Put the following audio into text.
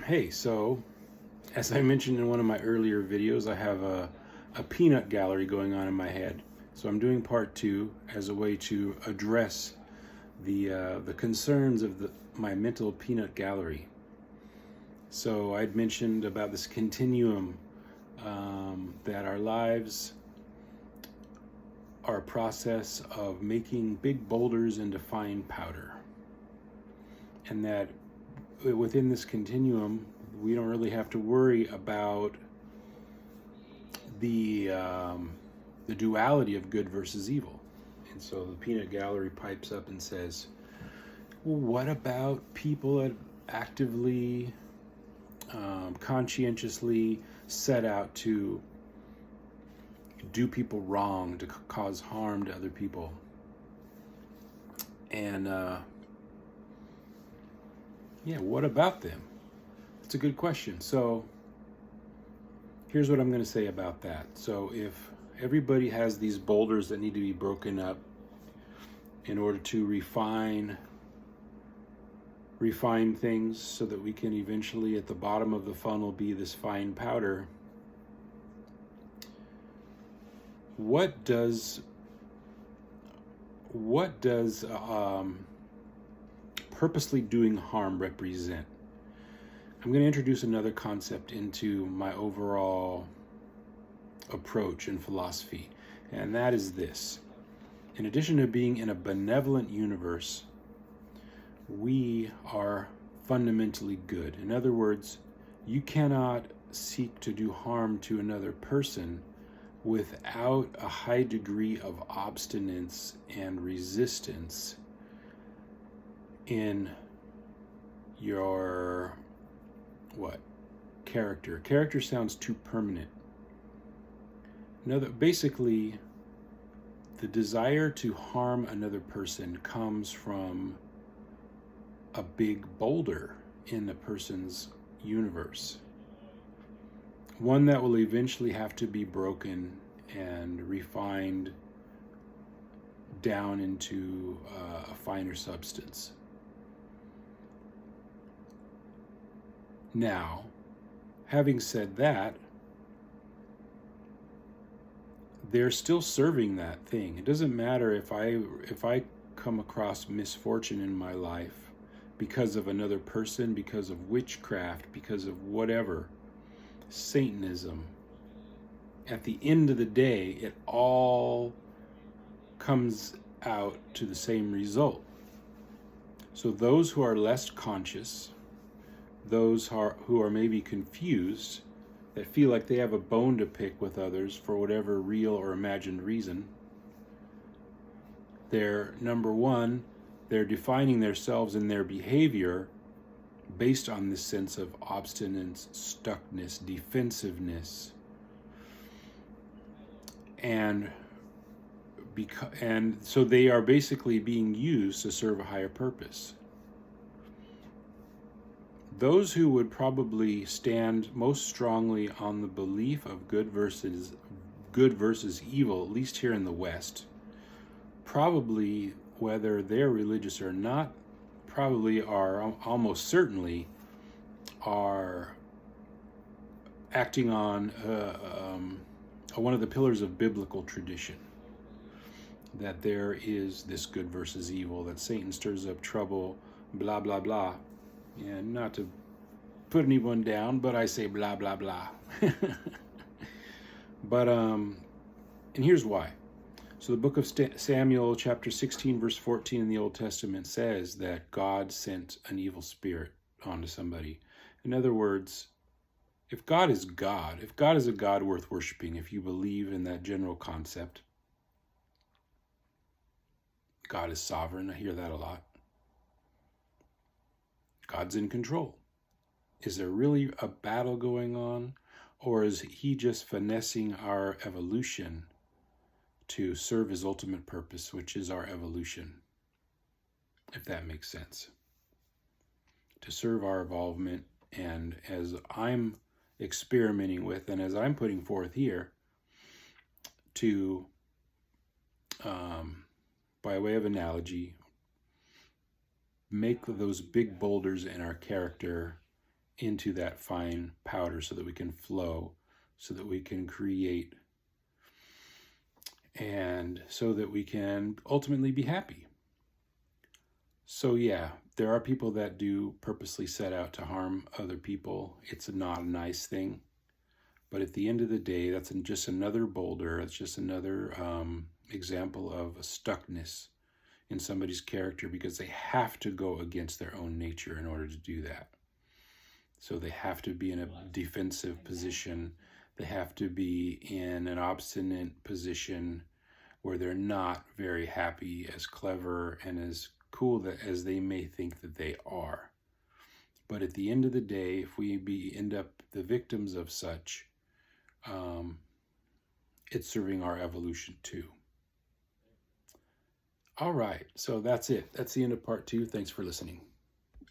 Hey, so as I mentioned in one of my earlier videos, I have a peanut gallery going on in my head. So I'm doing part two as a way to address the concerns of my mental peanut gallery. So I'd mentioned about this continuum, that our lives are a process of making big boulders into fine powder, and that within this continuum, we don't really have to worry about the duality of good versus evil. And so the peanut gallery pipes up and says, well, what about people that actively, conscientiously set out to do people wrong, to cause harm to other people? And yeah, what about them? That's a good question. So here's what I'm going to say about that. So if everybody has these boulders that need to be broken up in order to refine things so that we can eventually at the bottom of the funnel be this fine powder, what does purposely doing harm represent? I'm going to introduce another concept into my overall approach and philosophy, and that is this. In addition to being in a benevolent universe, we are fundamentally good. In other words, you cannot seek to do harm to another person without a high degree of obstinance and resistance in your character. Character sounds too permanent. Basically, the desire to harm another person comes from a big boulder in the person's universe, one that will eventually have to be broken and refined down into a finer substance. Now, having said that, they're still serving that thing. It doesn't matter if I come across misfortune in my life because of another person, because of witchcraft, because of whatever, Satanism. At the end of the day, it all comes out to the same result. So those who are less conscious, those who are maybe confused, that feel like they have a bone to pick with others for whatever real or imagined reason, they're, number one, they're defining themselves and their behavior based on this sense of obstinance, stuckness, defensiveness, and so they are basically being used to serve a higher purpose. Those who would probably stand most strongly on the belief of good versus evil, at least here in the West, probably, whether they're religious or not, probably are almost certainly are acting on one of the pillars of biblical tradition, that there is this good versus evil, that Satan stirs up trouble, blah, blah, blah. And not to put anyone down, but I say blah, blah, blah. But, and here's why. So the book of Samuel, chapter 16, verse 14 in the Old Testament says that God sent an evil spirit onto somebody. In other words, if God is God, if God is a God worth worshiping, if you believe in that general concept, God is sovereign. I hear that a lot. God's in control. Is there really a battle going on? Or is he just finessing our evolution to serve his ultimate purpose, which is our evolution? If that makes sense. To serve our evolvement, and as I'm experimenting with, and as I'm putting forth here, to, by way of analogy, make those big boulders in our character into that fine powder so that we can flow, so that we can create, and so that we can ultimately be happy. So yeah, there are people that do purposely set out to harm other people. It's not a nice thing. But at the end of the day, that's just another boulder. It's just another example of a stuckness in somebody's character, because they have to go against their own nature in order to do that. So they have to be in a defensive position. They have to be in an obstinate position where they're not very happy, as clever and as cool as they may think that they are. But at the end of the day, if we end up the victims of such, it's serving our evolution too. All right, so that's it. That's the end of part 2. Thanks for listening.